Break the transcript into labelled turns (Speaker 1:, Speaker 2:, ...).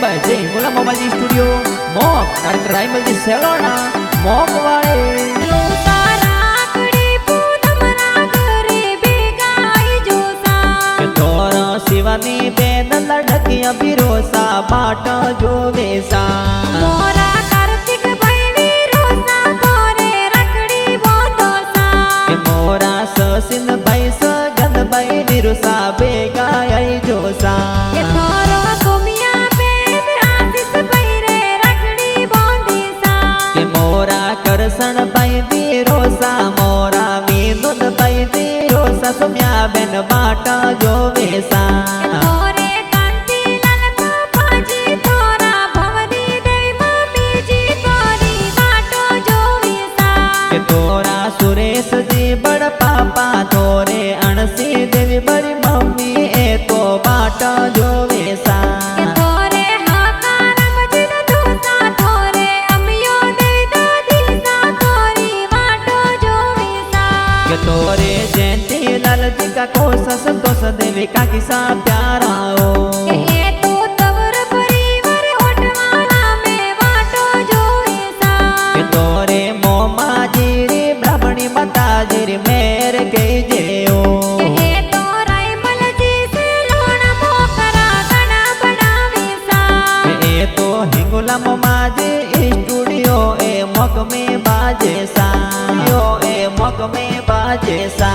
Speaker 1: ભાઈ જય ગુલામ મામાજી studio mock director રાયમલજી સેલોના mock વાળે શિવાની બેન લડકિયા પીરોસા પાટ જોવે સા
Speaker 2: મોરા કાર્તિક ભાઈ ની રોસા તોરે રખડી બોતો સા
Speaker 1: કે મોરા સસિન ભાઈ સગન ભાઈ નિરુસા બેગા આઈ જોસા
Speaker 2: કે તોરો સુમિયા બેન આશિષ ભાઈ રે રખડી બોતી સા
Speaker 1: કે મોરા કરસણ ભાઈ પીરોસા મોરા વિનોદ ભાઈ પીરોસા સુમ્યા બેન પાટ જોવે સા सुरेश जी बड़ पापा तोरे अणसी देवी बड़ी मम्मी ए तो बाट जो वेसा
Speaker 2: तोरे हाकारम जिन दूसा तोरे अमियो देवी दादी सा तोरी वाटो जो वेसा
Speaker 1: के तोरे जयंती लाल जी का कोस संतोष देवी का किसा प्यारा हो
Speaker 2: के तो तवर परिवार होटवाला में वाटो जो वेसा
Speaker 1: के तोरे मोमा जी माताजी मेर के जेओ
Speaker 2: ए तो रायमल जी से लोना मोकरा गना बनावे सा
Speaker 1: ए तो हिंगुला मामाजी स्टूडियो ए मक में बाजे सा यो ए मक में बाजे सा।